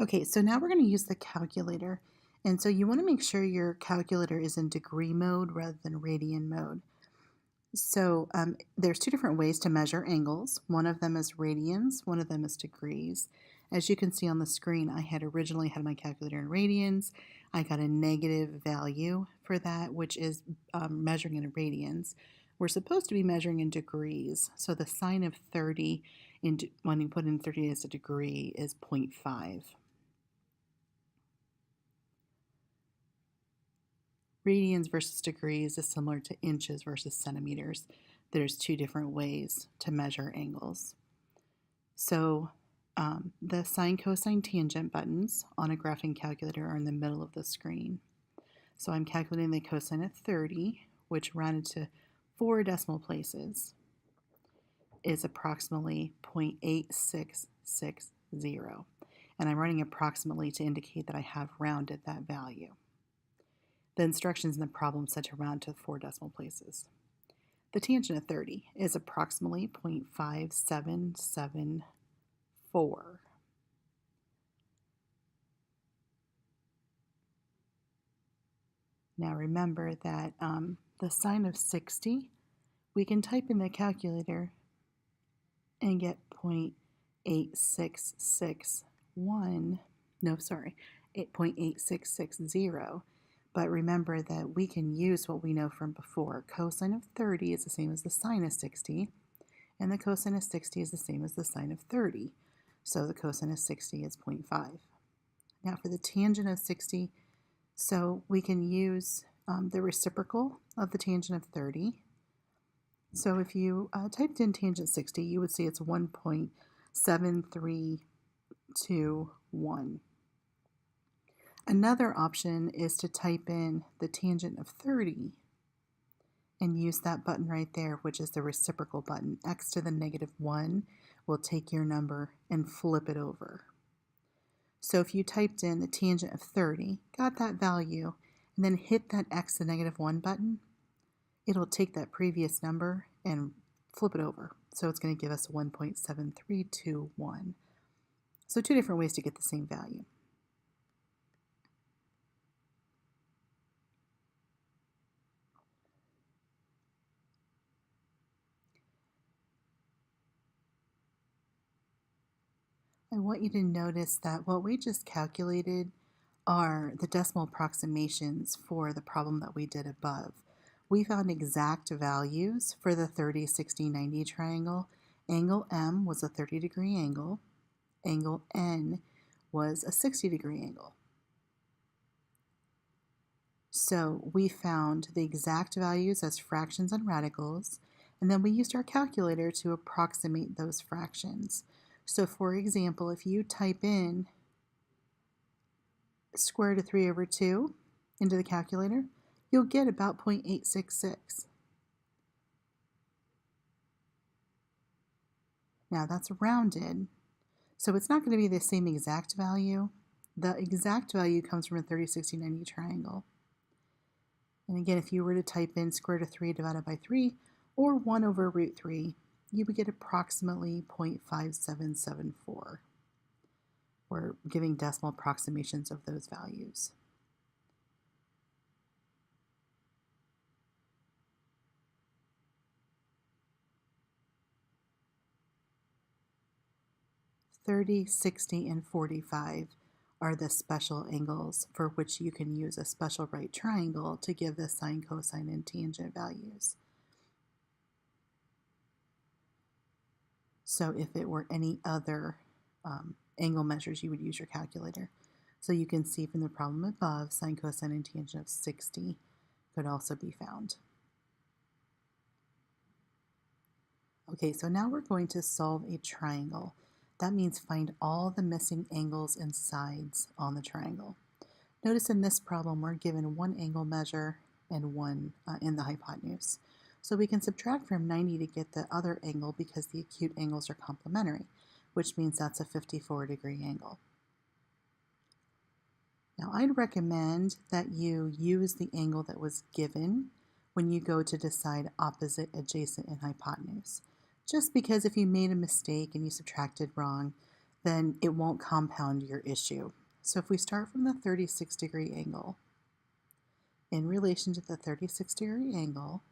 Okay, so now we're going to use the calculator. And so you want to make sure your calculator is in degree mode rather than radian mode. So there's two different ways to measure angles. One of them is radians, one of them is degrees. As you can see on the screen, I had originally had my calculator in radians. I got a negative value for that, which is measuring in radians. We're supposed to be measuring in degrees. So the sine of 30, when you put in 30 as a degree, is 0.5. Radians versus degrees is similar to inches versus centimeters. There's two different ways to measure angles. So the sine, cosine, tangent buttons on a graphing calculator are in the middle of the screen. So I'm calculating the cosine of 30, which rounded to 4 decimal places is approximately 0.8660. And I'm writing approximately to indicate that I have rounded that value. The instructions in the problem said to round to 4 decimal places. The tangent of 30 is approximately 0.5774. Now remember that the sine of 60, we can type in the calculator and get 0.8661, no, sorry, 0.8660. But remember that we can use what we know from before. Cosine of 30 is the same as the sine of 60, and the cosine of 60 is the same as the sine of 30. So the cosine of 60 is 0.5. Now for the tangent of 60, so we can use the reciprocal of the tangent of 30. So if you typed in tangent 60, you would see it's 1.7321. Another option is to type in the tangent of 30 and use that button right there, which is the reciprocal button. X to the negative 1 will take your number and flip it over. So if you typed in the tangent of 30, got that value, and then hit that x to the negative 1 button, it'll take that previous number and flip it over. So it's going to give us 1.7321. So two different ways to get the same value. I want you to notice that what we just calculated are the decimal approximations for the problem that we did above. We found exact values for the 30, 60, 90 triangle. Angle M was a 30-degree angle. Angle N was a 60-degree angle. So we found the exact values as fractions and radicals, and then we used our calculator to approximate those fractions. So for example, if you type in square root of 3 over 2 into the calculator, you'll get about 0.866. Now that's rounded, so it's not going to be the same exact value. The exact value comes from a 30, 60, 90 triangle. And again, if you were to type in square root of 3 divided by 3, or 1 over root 3, you would get approximately 0.5774. We're giving decimal approximations of those values. "30, 60, and 45 are the special angles for which you can use a special right triangle to give the sine, cosine, and tangent values. So if it were any other angle measures, you would use your calculator. So you can see from the problem above, sine, cosine, and tangent of 60 could also be found. Okay, so now we're going to solve a triangle. That means find all the missing angles and sides on the triangle. Notice in this problem, we're given one angle measure and one in the hypotenuse. So we can subtract from 90 to get the other angle because the acute angles are complementary, which means that's a 54-degree angle. Now I'd recommend that you use the angle that was given when you go to decide opposite, adjacent, and hypotenuse. Just because if you made a mistake and you subtracted wrong, then it won't compound your issue. So if we start from the 36-degree angle, in relation to the 36-degree angle,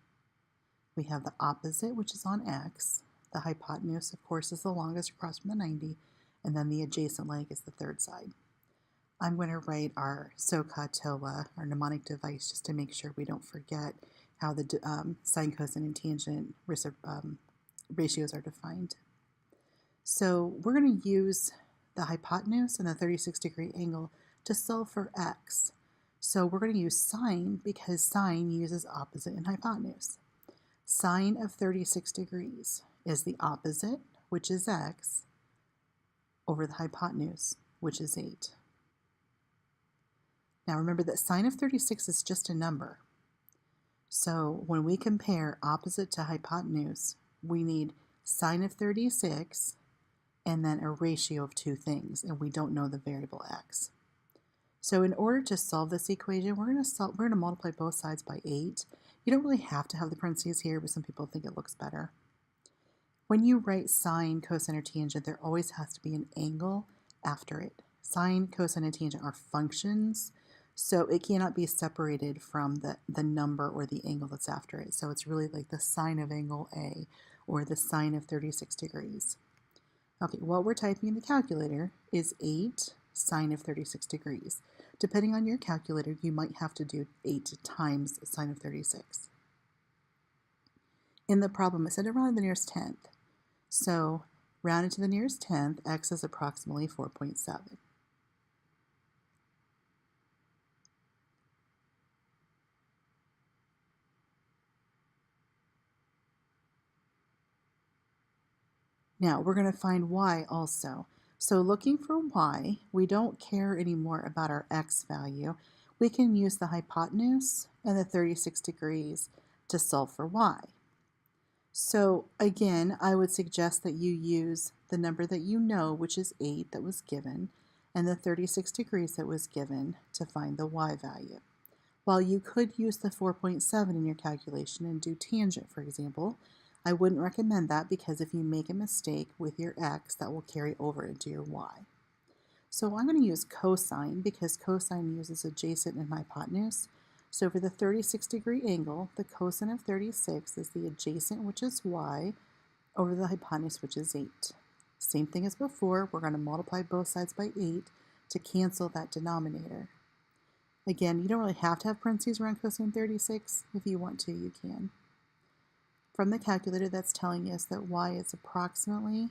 we have the opposite, which is on x. The hypotenuse, of course, is the longest across from the 90, and then the adjacent leg is the third side. I'm going to write our SOHCAHTOA, our mnemonic device, just to make sure we don't forget how the sine, cosine, and tangent ratios are defined. So we're going to use the hypotenuse and the 36-degree angle to solve for x. So we're going to use sine because sine uses opposite and hypotenuse. Sine of 36 degrees is the opposite, which is x, over the hypotenuse, which is 8. Now remember that sine of 36 is just a number. So when we compare opposite to hypotenuse, we need sine of 36 and then a ratio of two things, and we don't know the variable x. So in order to solve this equation, we're going to multiply both sides by 8. You don't really have to have the parentheses here, but some people think it looks better. When you write sine, cosine, or tangent, there always has to be an angle after it. Sine, cosine, and tangent are functions, so it cannot be separated from the number or the angle that's after it. So it's really like the sine of angle A or the sine of 36 degrees. Okay, what we're typing in the calculator is 8 sine of 36 degrees. Depending on your calculator, you might have to do 8 times sine of 36. In the problem, it said to round to the nearest tenth. So, rounded to the nearest tenth, x is approximately 4.7. Now, we're going to find y also. So looking for y, we don't care anymore about our x value. We can use the hypotenuse and the 36 degrees to solve for y. So again, I would suggest that you use the number that you know, which is 8 that was given, and the 36 degrees that was given to find the y value. While you could use the 4.7 in your calculation and do tangent, for example, I wouldn't recommend that because if you make a mistake with your x, that will carry over into your y. So I'm going to use cosine because cosine uses adjacent and hypotenuse. So for the 36-degree angle, the cosine of 36 is the adjacent, which is y, over the hypotenuse, which is 8. Same thing as before, we're going to multiply both sides by 8 to cancel that denominator. Again, you don't really have to have parentheses around cosine 36. If you want to, you can. From the calculator, that's telling us that y is approximately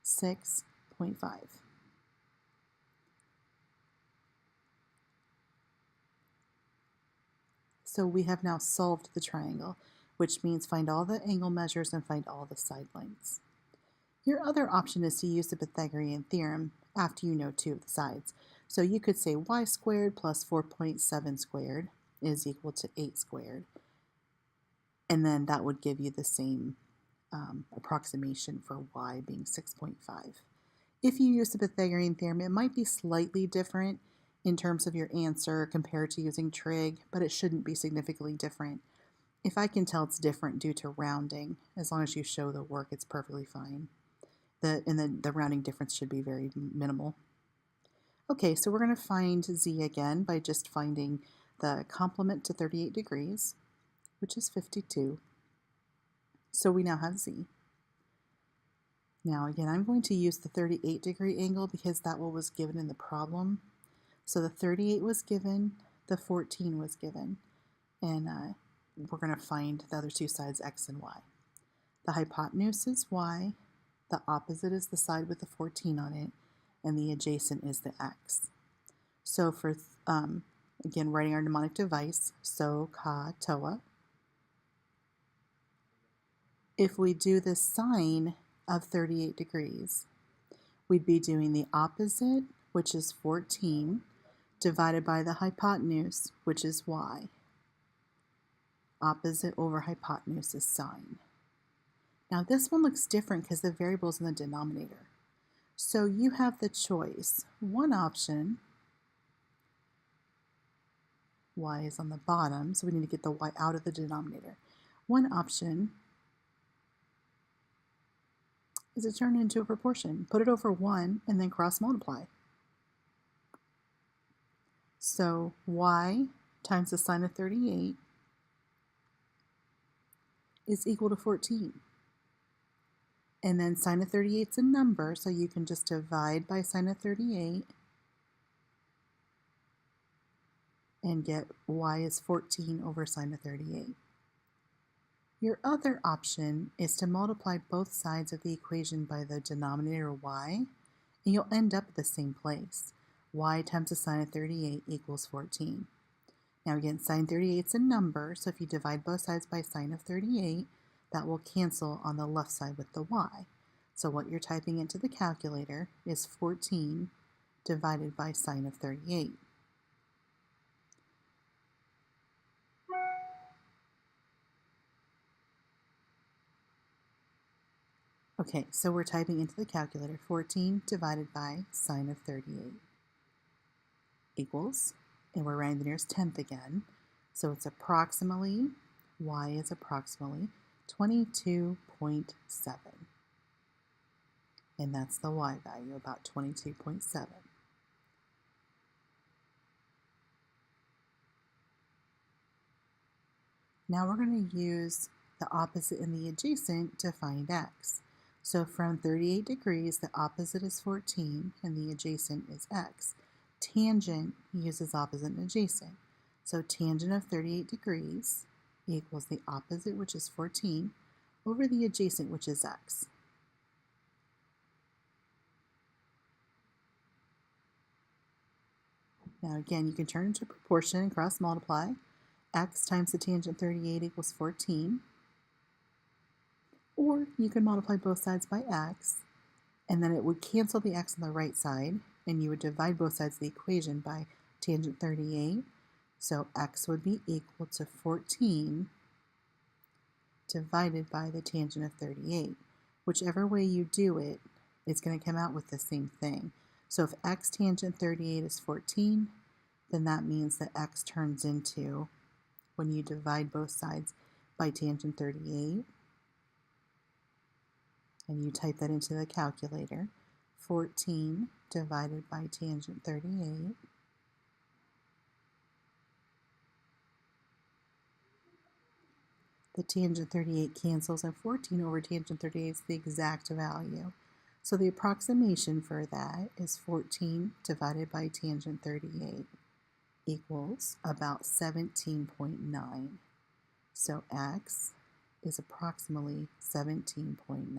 6.5. So we have now solved the triangle, which means find all the angle measures and find all the side lengths. Your other option is to use the Pythagorean theorem after you know two of the sides. So you could say y squared plus 4.7 squared is equal to 8 squared. And then that would give you the same approximation for y being 6.5. If you use the Pythagorean theorem, it might be slightly different in terms of your answer compared to using trig, but it shouldn't be significantly different. If I can tell it's different due to rounding, as long as you show the work, it's perfectly fine. The rounding difference should be very minimal. Okay, so we're going to find z again by just finding the complement to 38 degrees, which is 52. So we now have z. Now again, I'm going to use the 38-degree angle because that one was given in the problem. So the 38 was given, the 14 was given, and we're going to find the other two sides, x and y. The hypotenuse is y, the opposite is the side with the 14 on it, and the adjacent is the x. So for, again, writing our mnemonic device, SOHCAHTOA, if we do the sine of 38 degrees, we'd be doing the opposite, which is 14, divided by the hypotenuse, which is y. Opposite over hypotenuse is sine. Now this one looks different because the variable is in the denominator. So you have the choice. One option, y is on the bottom, so we need to get the y out of the denominator. One option is it turned into a proportion. Put it over 1 and then cross multiply. So y times the sine of 38 is equal to 14. And then sine of 38 is a number, so you can just divide by sine of 38 and get y is 14 over sine of 38. Your other option is to multiply both sides of the equation by the denominator y, and you'll end up at the same place. Y times the sine of 38 equals 14. Now again, sine 38 is a number, so if you divide both sides by sine of 38, that will cancel on the left side with the y. So what you're typing into the calculator is 14 divided by sine of 38. Okay, so we're typing into the calculator 14 divided by sine of 38 equals, and we're writing the nearest tenth again, so it's approximately, y is approximately 22.7. And that's the y value, about 22.7. Now we're going to use the opposite and the adjacent to find x. So from 38 degrees, the opposite is 14 and the adjacent is x. Tangent uses opposite and adjacent. So tangent of 38 degrees equals the opposite, which is 14, over the adjacent, which is x. Now again, you can turn into a proportion and cross multiply. X times the tangent 38 equals 14. Or you can multiply both sides by x, and then it would cancel the x on the right side, and you would divide both sides of the equation by tangent 38. So x would be equal to 14 divided by the tangent of 38. Whichever way you do it, it's going to come out with the same thing. So if x tangent 38 is 14, then that means that x turns into, when you divide both sides by tangent 38, and you type that into the calculator, 14 divided by tangent 38 the tangent 38 cancels, and 14 over tangent 38 is the exact value. So the approximation for that is 14 divided by tangent 38 equals about 17.9. So x is approximately 17.9.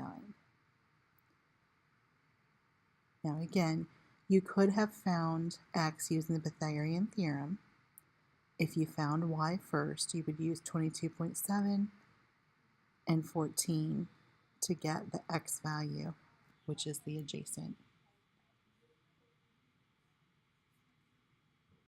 Now again, you could have found x using the Pythagorean theorem. If you found y first, you would use 22.7 and 14 to get the x value, which is the adjacent.